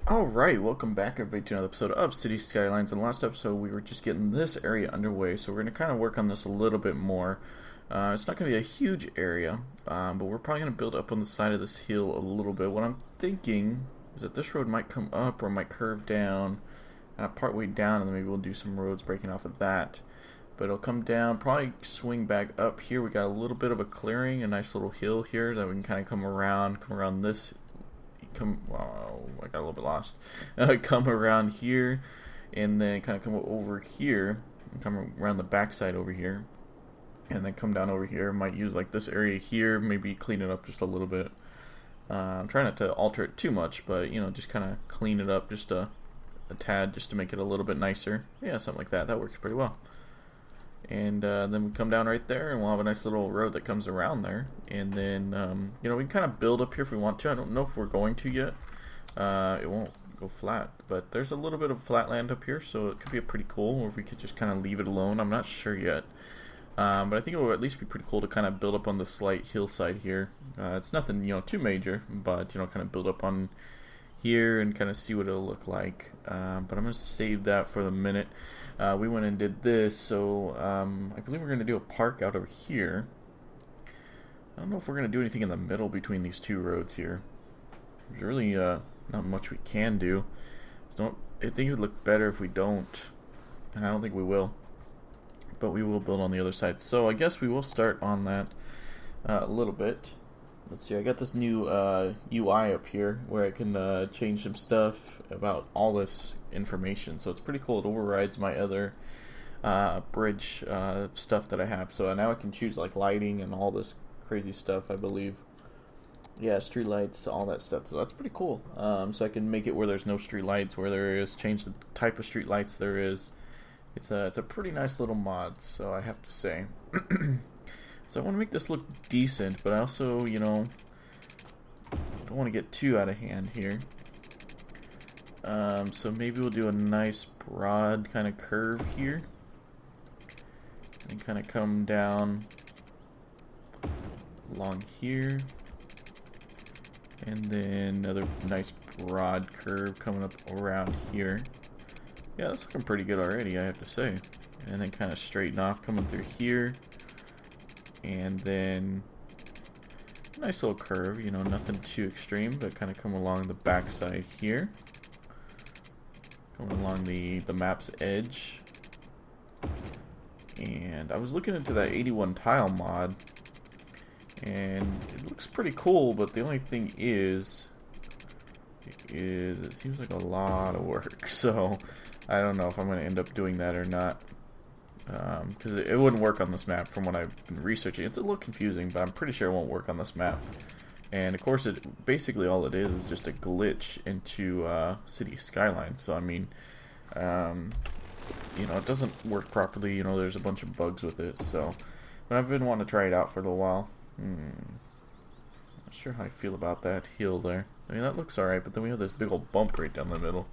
Alright, welcome back everybody to another episode of City Skylines. In the last episode we were just getting this area underway, so we're going to kind of work on this a little bit more. It's not going to be a huge area, but we're probably going to build up on the side of this hill a little bit. What I'm thinking is that this road might come up or might curve down, part way down, and then maybe we'll do some roads breaking off of that. But it'll come down, probably swing back up here. We got a little bit of a clearing, a nice little hill here that we can kind of come around this. I got a little bit lost. Come around here, and then kind of come over here, and come around the backside over here, and then come down over here. Might use like this area here, maybe clean it up just a little bit. I'm trying not to alter it too much, but just kind of clean it up just a tad, just to make it a little bit nicer. Yeah, something like that. That works pretty well. And then we come down right there, and we'll have a nice little road that comes around there. And then, we can kind of build up here if we want to. I don't know if we're going to yet. It won't go flat, but there's a little bit of flat land up here, so it could be pretty cool. Or if we could just kind of leave it alone. I'm not sure yet. But I think it will at least be pretty cool to kind of build up on the slight hillside here. It's nothing, too major, but, kind of build up on here and kind of see what it'll look like. But I'm going to save that for the minute. We went and did this, so I believe we're going to do a park out over here. I don't know if we're going to do anything in the middle between these two roads here. There's really not much we can do. So I think it would look better if we don't, and I don't think we will. But we will build on the other side. So I guess we will start on that a little bit. Let's see, I got this new UI up here where I can change some stuff about all this information. So it's pretty cool. It overrides my other bridge stuff that I have. So now I can choose like lighting and all this crazy stuff, I believe. Yeah, street lights, all that stuff. So that's pretty cool. So I can make it where there's no street lights, where there is, change the type of street lights there is. It's a pretty nice little mod, so I have to say. So I want to make this look decent, but I also, don't want to get too out of hand here. So maybe we'll do a nice broad kind of curve here. And kind of come down along here. And then another nice broad curve coming up around here. Yeah, that's looking pretty good already, I have to say. And then kind of straighten off coming through here. And then nice little curve, nothing too extreme, but kind of come along the backside here. Come along the map's edge. And I was looking into that 81 tile mod, and it looks pretty cool, but the only thing is it seems like a lot of work. So I don't know if I'm going to end up doing that or not. Because it wouldn't work on this map from what I've been researching. It's a little confusing, but I'm pretty sure it won't work on this map. And of course, basically all it is just a glitch into City Skylines. So I mean, it doesn't work properly. There's a bunch of bugs with it. So, but I've been wanting to try it out for a little while. Not sure how I feel about that hill there. I mean, that looks alright, but then we have this big old bump right down the middle.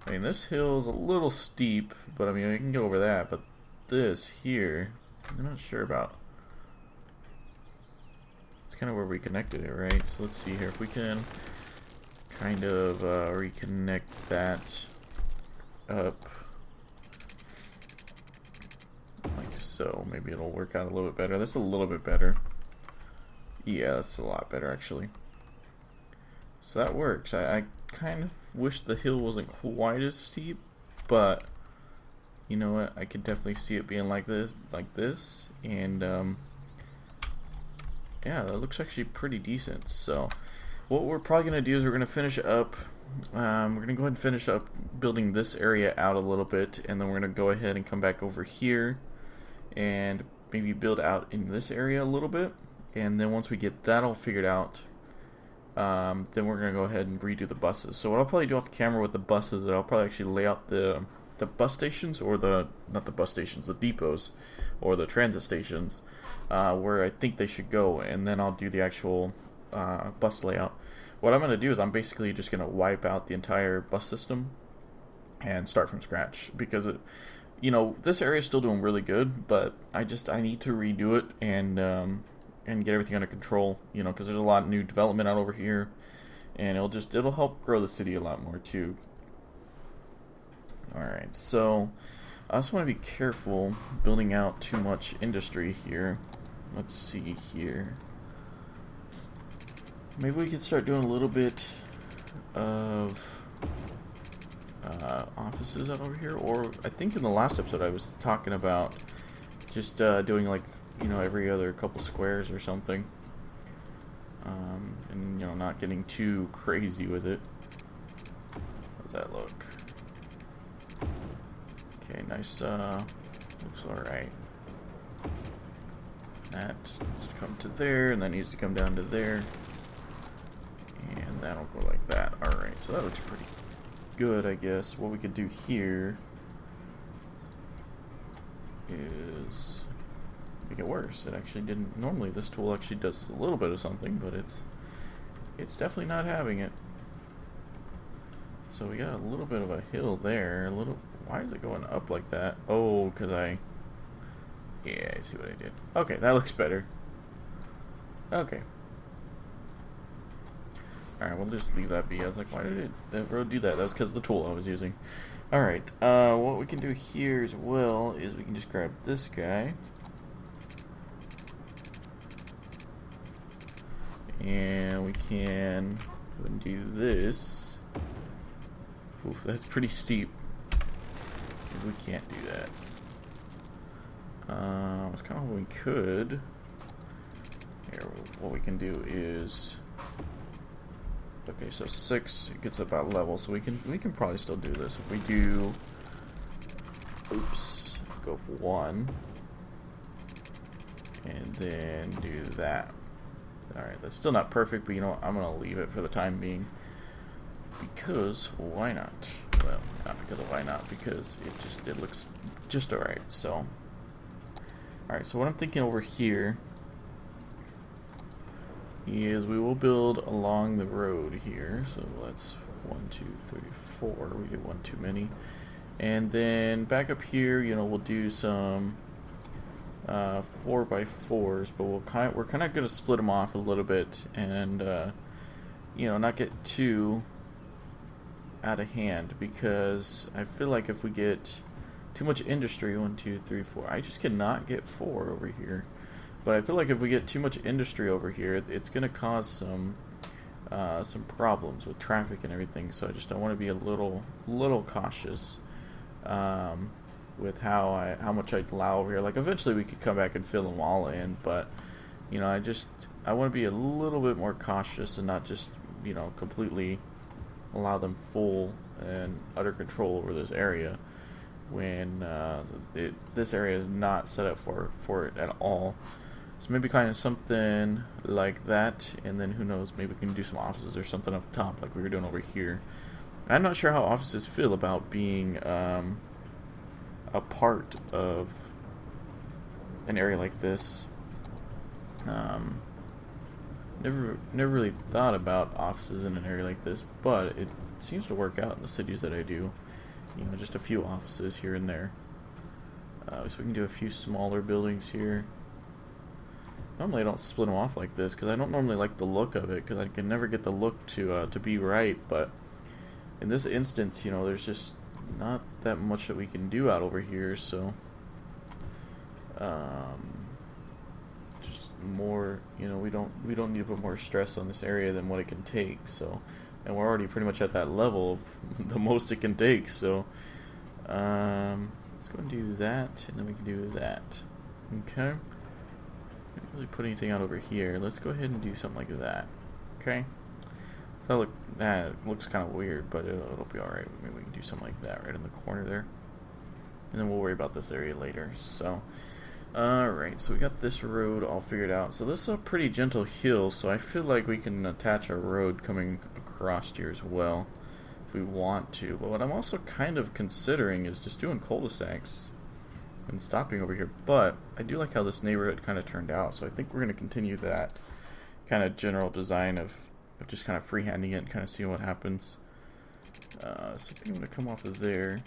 I mean, this hill is a little steep, but I mean, I can get over that. But this here, I'm not sure about. It's kind of where we connected it, right? So let's see here if we can kind of reconnect that up like so. Maybe it'll work out a little bit better. That's a little bit better. Yeah, that's a lot better actually. So that works. I kind of wish the hill wasn't quite as steep, but you know what? I could definitely see it being like this, and yeah, that looks actually pretty decent. So what we're probably gonna do is we're gonna finish up. We're gonna go ahead and finish up building this area out a little bit, and then we're gonna go ahead and come back over here and maybe build out in this area a little bit. And then once we get that all figured out, then we're gonna go ahead and redo the buses. So what I'll probably do off camera with the buses is I'll probably actually lay out the bus stations, or not the bus stations, the depots, or the transit stations, where I think they should go, and then I'll do the actual bus layout. What I'm going to do is I'm basically just going to wipe out the entire bus system and start from scratch, because this area is still doing really good, but I need to redo it and get everything under control, because there's a lot of new development out over here, and it'll help grow the city a lot more too. Alright, so I also want to be careful building out too much industry here. Let's see here. Maybe we could start doing a little bit of offices out over here, or I think in the last episode I was talking about just doing like, you know, every other couple squares or something, and you know, not getting too crazy with it. How's that look? Okay, nice. Looks all right. That needs to come to there, and that needs to come down to there, and that'll go like that. All right, so that looks pretty good, I guess. What we could do here is make it worse. It actually didn't. Normally, this tool actually does a little bit of something, but it's definitely not having it. So we got a little bit of a hill there. Why is it going up like that? Oh, because yeah, I see what I did. Okay, that looks better. Okay. Alright, we'll just leave that be. I was like, why did the road do that? That was because of the tool I was using. Alright, what we can do here as well is we can just grab this guy. And we can go and do this. Oof, that's pretty steep. We can't do that. I was kind of hoping we could. Here, what we can do is, okay, so 6 gets about level, so we can probably still do this if we do. Oops, go for 1, and then do that. All right, that's still not perfect, but you know what? I'm gonna leave it for the time being because why not? Well, not because of why not, because it looks just alright. So, alright, so what I'm thinking over here is we will build along the road here. So that's 1, 2, 3, 4. We did one too many. And then back up here, you know, we'll do some 4x4s, but we're kind of going to split them off a little bit and you know, not get too out of hand, because I feel like if we get too much industry, 1, 2, 3, 4, I just cannot get 4 over here, but I feel like if we get too much industry over here, it's going to cause some problems with traffic and everything. So I want to be a little cautious with how much I allow over here. Like eventually we could come back and fill them all in, but you know, I want to be a little bit more cautious and not just, you know, completely allow them full and utter control over this area when this area is not set up for it at all. So maybe kind of something like that, and then who knows, maybe we can do some offices or something up top like we were doing over here. I'm not sure how offices feel about being a part of an area like this. Never really thought about offices in an area like this, but it seems to work out in the cities that I do. You know, just a few offices here and there. So we can do a few smaller buildings here. Normally I don't split them off like this because I don't normally like the look of it, because I can never get the look to be right. But in this instance, you know, there's just not that much that we can do out over here, so just more, you know, we don't need to put more stress on this area than what it can take. So, and we're already pretty much at that level of the most it can take. So let's go and do that, and then we can do that. Okay. Didn't really put anything out over here. Let's go ahead and do something like that. Okay. So that looks kind of weird, but it'll be alright. Maybe we can do something like that right in the corner there. And then we'll worry about this area later. So, alright, so we got this road all figured out. So this is a pretty gentle hill, so I feel like we can attach a road coming across here as well if we want to. But what I'm also kind of considering is just doing cul-de-sacs and stopping over here. But I do like how this neighborhood kind of turned out, so I think we're going to continue that kind of general design of just kind of freehanding it and kind of seeing what happens. So I think I'm going to come off of there.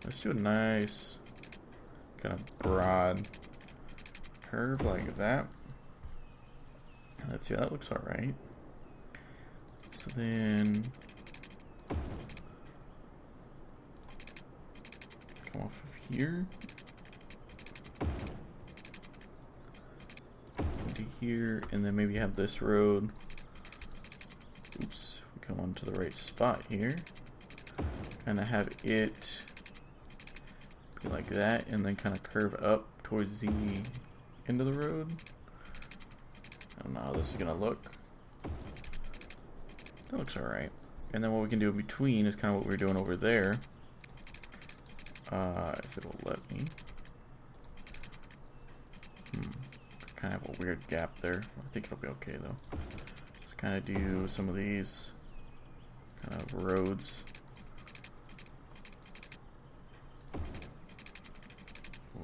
Let's do a nice kind of broad curve like that. Let's see, that looks alright. So then come off of here into here, and then maybe have this road. Oops, we come onto the right spot here. Kind of have it be like that, and then kind of curve up towards the end of the road. I don't know how this is gonna look. That looks alright. And then what we can do in between is kind of what we're doing over there. If it'll let me. Kind of have a weird gap there. I think it'll be okay though. Just kind of do some of these kind of roads.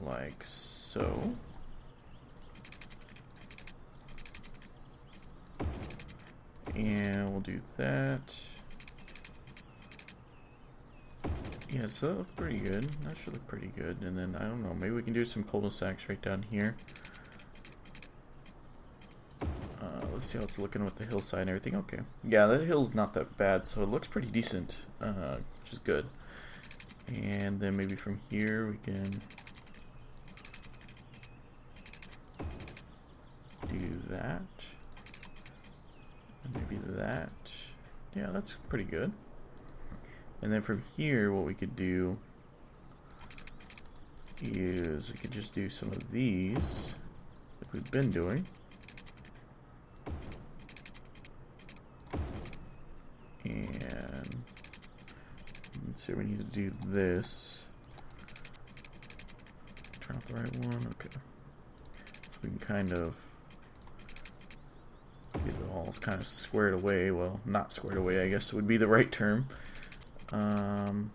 Like so. And we'll do that. Yeah, so that looks pretty good. That should look pretty good. And then, I don't know, maybe we can do some cul-de-sacs right down here. Let's see how it's looking with the hillside and everything. Okay. Yeah, the hill's not that bad, so it looks pretty decent, which is good. And then maybe from here we can do that. And maybe that. Yeah, that's pretty good. And then from here, what we could do is we could just do some of these, like we've been doing. And let's see, we need to do this. Turn out the right one, okay. So we can kind of get it all kind of squared away. Well, not squared away, I guess would be the right term. Kind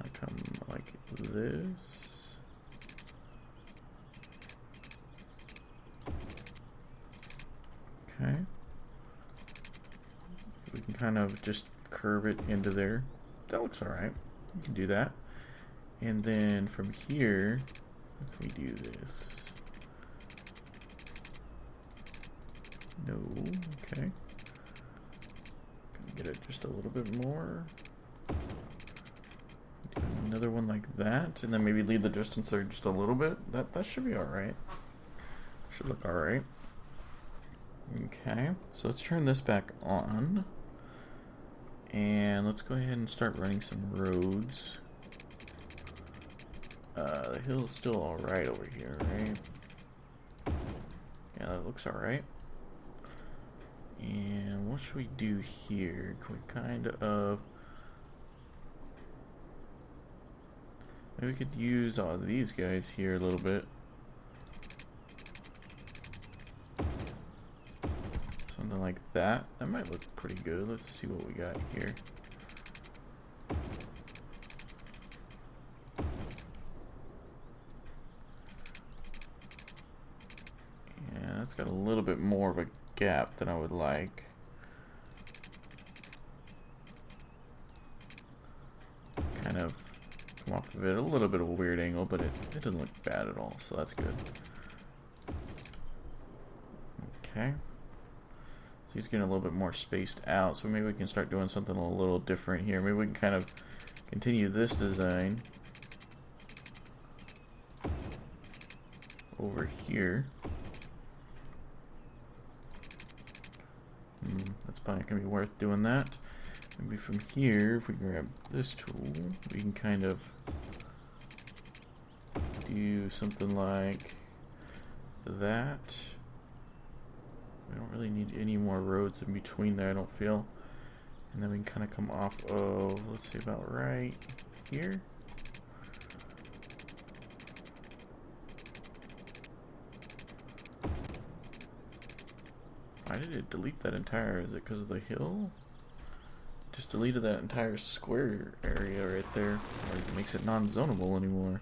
of come like this. Okay. We can kind of just curve it into there. That looks alright. We can do that. And then from here, if we do this. No, okay. Get it just a little bit more. Do another one like that, and then maybe leave the distance there just a little bit. That should be alright. Should look alright. Okay, so let's turn this back on. And let's go ahead and start running some roads. The hill is still alright over here, right? Yeah, that looks alright. And what should we do here? Can we kind of... Maybe we could use all of these guys here a little bit. Something like that. That might look pretty good. Let's see what we got here. Yeah, that's got a little bit more of a gap than I would like. Kind of come off of it a little bit of a weird angle, but it doesn't look bad at all, so that's good. Okay. So he's getting a little bit more spaced out, so maybe we can start doing something a little different here. Maybe we can kind of continue this design over here. That's probably going to be worth doing that. Maybe from here, if we grab this tool, we can kind of do something like that. We don't really need any more roads in between there, I don't feel. And then we can kind of come off of, let's see, about right here. Why did it delete that entire, is it because of the hill? Just deleted that entire square area right there. Or it makes it non-zonable anymore.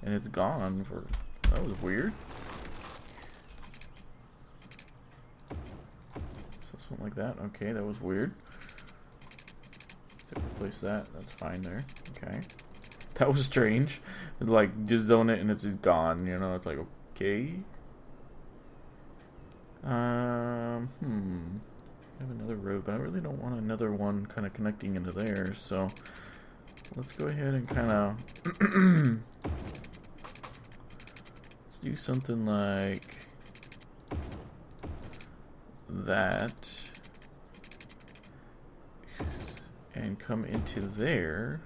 And it's gone for, that was weird. So something like that, okay, that was weird. To replace that, that's fine there, okay. That was strange. Like, just zone it and it's just gone, you know, it's like, okay. I have another road, but I really don't want another one kind of connecting into there, so let's go ahead and kind of let's do something like that and come into there.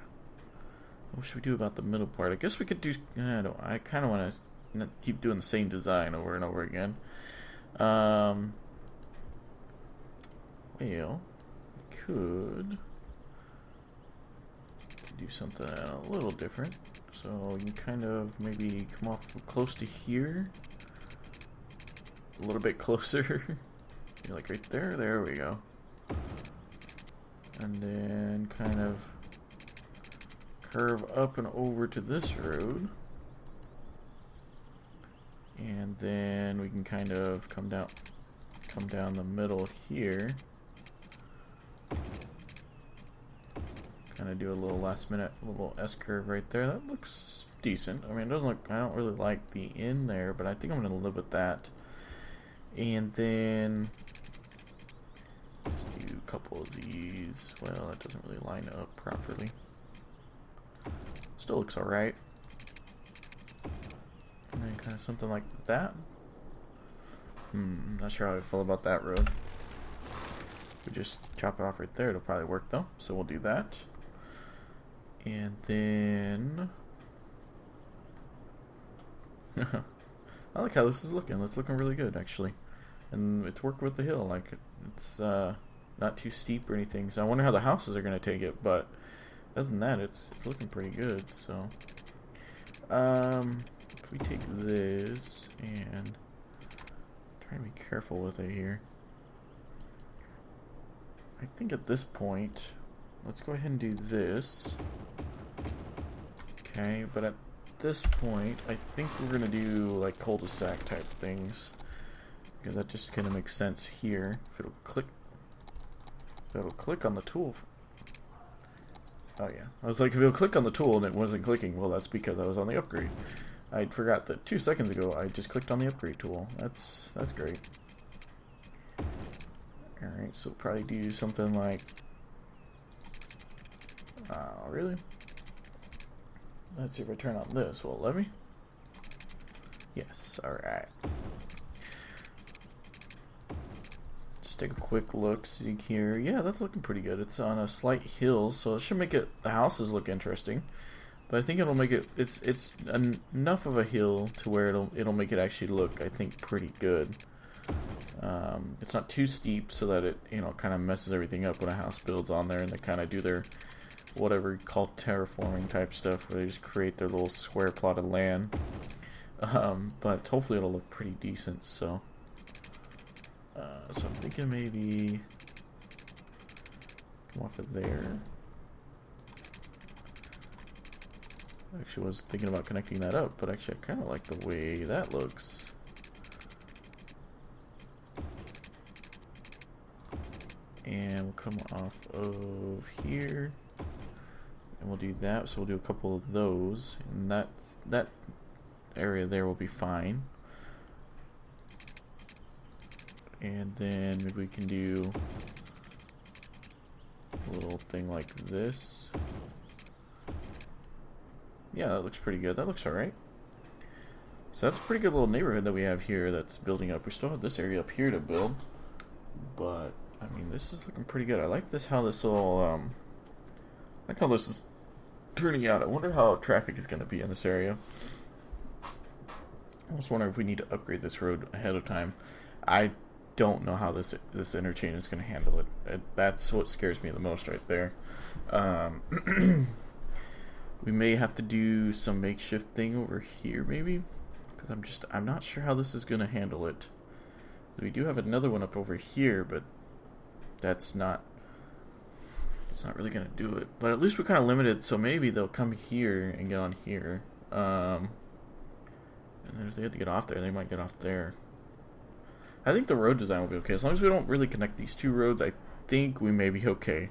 What should we do about the middle part? I guess we could do, I kind of want to keep doing the same design over and over again. Well, we could do something a little different. So you can kind of maybe come off close to here. A little bit closer. You're like right there. There we go. And then kind of curve up and over to this road. And then we can kind of come down the middle here. Kind of do a little last minute little S-curve right there. That looks decent. I mean, it doesn't look, I don't really like the in there, but I think I'm going to live with that. And then let's do a couple of these. Well, that doesn't really line up properly. Still looks alright. And then kind of something like that. Not sure how I feel about that road. We just chop it off right there. It'll probably work though. So we'll do that. And then I like how this is looking. It's looking really good actually. And it's working with the hill. Like it's not too steep or anything. So I wonder how the houses are gonna take it, but other than that it's looking pretty good. So if we take this and try and be careful with it here. I think at this point, let's go ahead and do this. Okay, but at this point, I think we're going to do like cul-de-sac type things. Because that just kind of makes sense here. If it'll click on the tool. Oh yeah, I was like, if it'll click on the tool and it wasn't clicking, well that's because I was on the upgrade. I forgot that 2 seconds ago I just clicked on the upgrade tool. That's great. Alright, so probably do something like... really? Let's see if I turn on this. Will it let me? Yes, alright. Just take a quick look, see here. Yeah, that's looking pretty good. It's on a slight hill, so it should make the houses look interesting. But I think it'll make it, it's enough of a hill to where it'll make it actually look, I think, pretty good. It's not too steep so that it, kind of messes everything up when a house builds on there and they kind of do their whatever called terraforming type stuff where they just create their little square plot of land. But hopefully it'll look pretty decent, so I'm thinking maybe come off of there. I actually was thinking about connecting that up, but actually I kind of like the way that looks. And we'll come off of here, and we'll do that. So we'll do a couple of those, and that area there will be fine. And then maybe we can do a little thing like this. Yeah, that looks pretty good. That looks alright. So that's a pretty good little neighborhood that we have here that's building up. We still have this area up here to build, but I mean, this is looking pretty good. I like this, how this all, I like how this is turning out. I wonder how traffic is going to be in this area. I was wondering if we need to upgrade this road ahead of time. I don't know how this interchange is going to handle it. That's what scares me the most right there. We may have to do some makeshift thing over here, maybe, because I'm not sure how this is going to handle it. We do have another one up over here, but it's not really going to do it. But at least we're kind of limited, so maybe they'll come here and get on here. And if they have to get off there, they might get off there. I think the road design will be okay. As long as we don't really connect these two roads, I think we may be okay.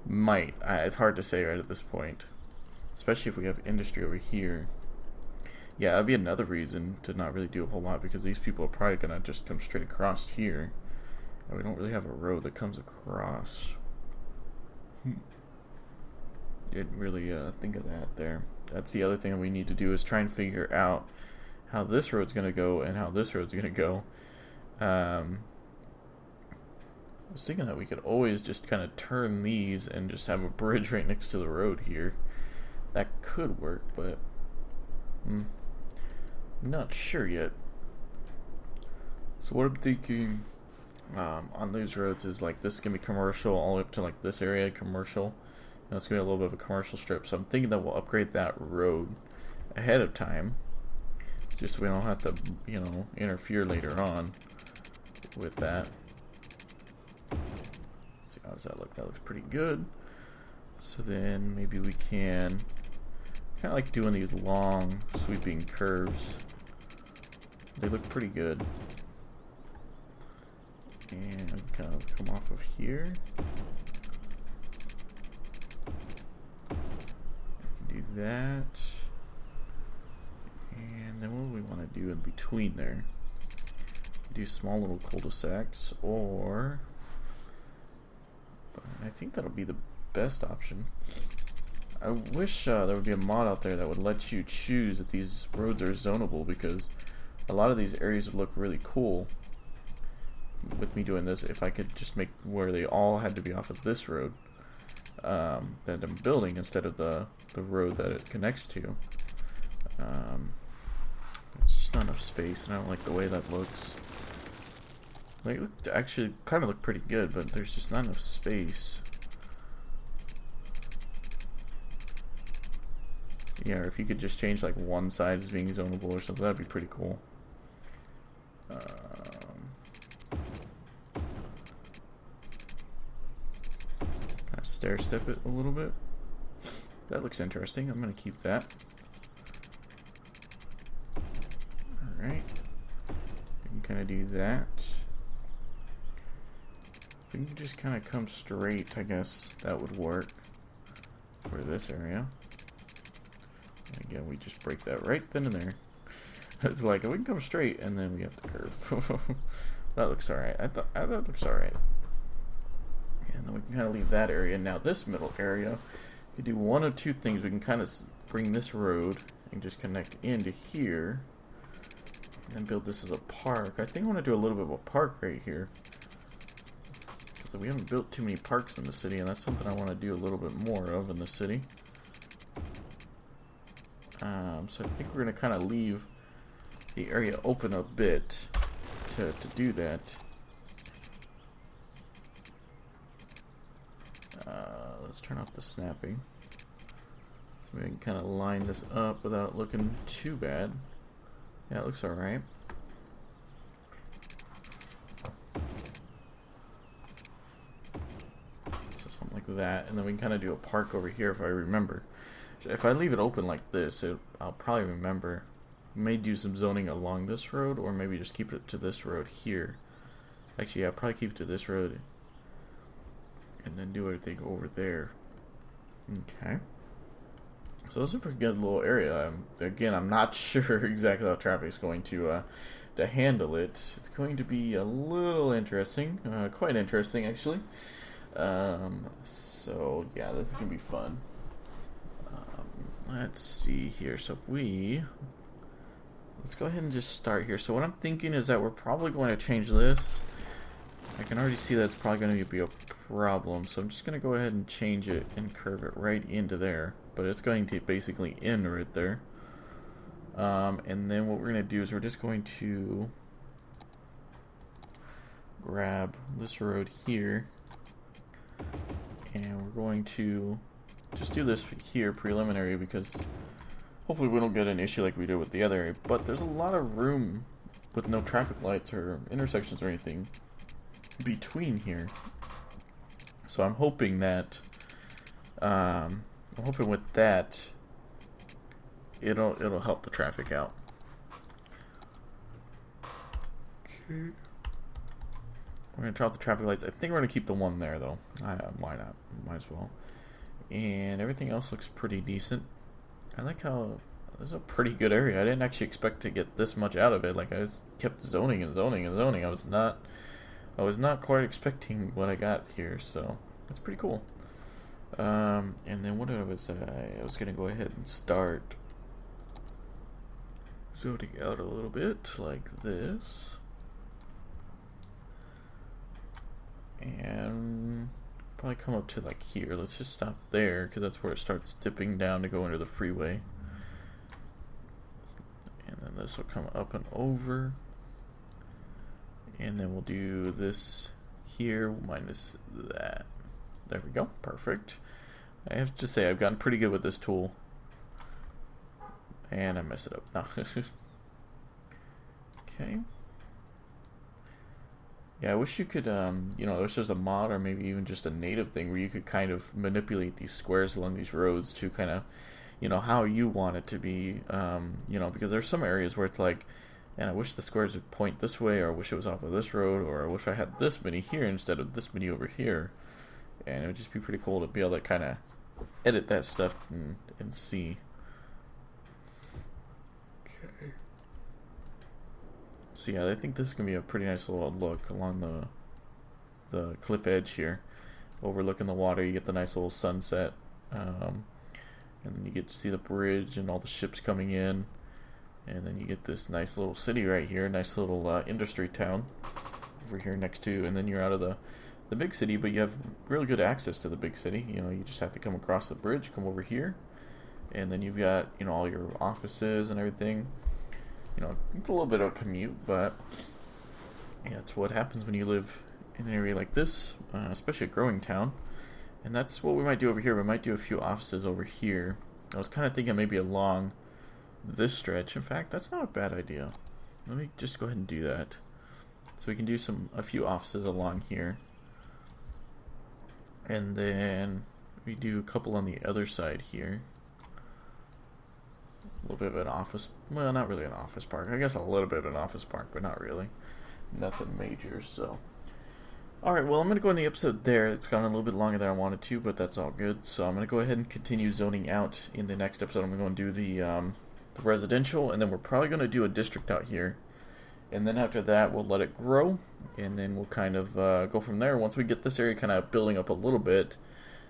Might. It's hard to say right at this point. Especially if we have industry over here. Yeah, that'd be another reason to not really do a whole lot, because these people are probably going to just come straight across here. We don't really have a road that comes across. Didn't really think of that there. That's the other thing that we need to do, is try and figure out how this road's going to go and how this road's going to go. I was thinking that we could always just kind of turn these and just have a bridge right next to the road here. That could work, but I'm not sure yet. So what I'm thinking on these roads is, like, this is going to be commercial all the way up to like this area, commercial. And it's going to be a little bit of a commercial strip. So I'm thinking that we'll upgrade that road ahead of time, just so we don't have to, you know, interfere later on with that. Let's see, how does that look? That looks pretty good. So then maybe we can kind of like doing these long sweeping curves. They look pretty good. And kind of come off of here. We can do that. And then what do we want to do in between there? Do small little cul-de-sacs, or I think that'll be the best option. I wish there would be a mod out there that would let you choose if these roads are zonable, because a lot of these areas would look really cool with me doing this if I could just make where they all had to be off of this road that I'm building instead of the road that it connects to. It's just not enough space, and I don't like the way that looks. Like, it looked, actually kind of looked pretty good, but there's just not enough space. Yeah, or if you could just change like one side as being zonable or something, that'd be pretty cool. Kind of stair step it a little bit. That looks interesting. I'm gonna keep that. Alright. We can kind of do that. If we can just kind of come straight, I guess that would work for this area. Again, we just break that right then and there. It's like, we can come straight, and then we have to curve. That looks alright. I thought that looks alright. And then we can kind of leave that area. Now this middle area, we can do one of two things. We can kind of bring this road and just connect into here, and then build this as a park. I think I want to do a little bit of a park right here, because we haven't built too many parks in the city, and that's something I want to do a little bit more of in the city. So I think we're going to kind of leave the area open a bit to do that. Let's turn off the snapping, so we can kind of line this up without looking too bad. Yeah, it looks alright. So something like that, and then we can kind of do a park over here if I remember. If I leave it open like this, I'll probably remember. May do some zoning along this road, or maybe just keep it to this road here. Actually, yeah, I'll probably keep it to this road, and then do everything over there. Okay. So this is a pretty good little area. Again, I'm not sure exactly how traffic's going to handle it. It's going to be a little interesting, quite interesting actually. So yeah, this is gonna be fun. Let's see here. So if let's go ahead and just start here. So what I'm thinking is that we're probably going to change this. I can already see that it's probably going to be a problem. So I'm just going to go ahead and change it and curve it right into there. But it's going to basically end right there. And then what we're going to do is we're just going to grab this road here. And we're going to just do this here preliminary, because hopefully we don't get an issue like we did with the other area. But there's a lot of room with no traffic lights or intersections or anything between here. So I'm hoping that with that it'll help the traffic out. Okay. We're gonna drop the traffic lights. I think we're gonna keep the one there though. Why not? Might as well. And everything else looks pretty decent. I like how this is a pretty good area. I didn't actually expect to get this much out of it. Like, I just kept zoning and zoning and zoning. I was not I was not quite expecting what I got here, so that's pretty cool. And then what I was going to go ahead and start zoning out a little bit like this. And probably come up to like here. Let's just stop there because that's where it starts dipping down to go into the freeway. And then this will come up and over. And then we'll do this here minus that. There we go. Perfect. I have to say I've gotten pretty good with this tool. And I mess it up. No. Okay. Yeah, I wish you could, you know, I wish there's a mod or maybe even just a native thing where you could kind of manipulate these squares along these roads to kind of, you know, how you want it to be, you know, because there's some areas where it's like, and I wish the squares would point this way, or I wish it was off of this road, or I wish I had this many here instead of this many over here. And it would just be pretty cool to be able to kind of edit that stuff and see. Okay. So yeah, I think this is going to be a pretty nice little look along the cliff edge here. Overlooking the water, you get the nice little sunset. And then you get to see the bridge and all the ships coming in. And then you get this nice little city right here, nice little industry town over here next to, and then you're out of the big city, but you have really good access to the big city. You know, you just have to come across the bridge, come over here, and then you've got, you know, all your offices and everything. You know, it's a little bit of a commute, but yeah, it's what happens when you live in an area like this, especially a growing town. And that's what we might do over here. We might do a few offices over here. I was kind of thinking maybe along this stretch. In fact, that's not a bad idea. Let me just go ahead and do that. So we can do a few offices along here. And then we do a couple on the other side here. A little bit of an office, well, not really an office park. I guess a little bit of an office park, but not really. Nothing major, so. Alright, well, I'm going to go in the episode there. It's gone a little bit longer than I wanted to, but that's all good. So I'm going to go ahead and continue zoning out. In the next episode, I'm going to do the residential, and then we're probably going to do a district out here. And then after that, we'll let it grow, and then we'll kind of go from there. Once we get this area kind of building up a little bit,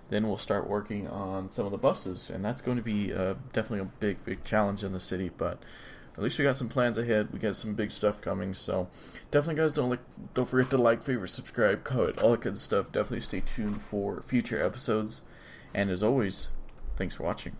then we'll start working on some of the buses, and that's going to be definitely a big challenge in the city, but at least we got some plans ahead. We got some big stuff coming, so definitely, guys, don't forget to like, favorite, subscribe, comment, all that good stuff. Definitely stay tuned for future episodes, and as always, thanks for watching.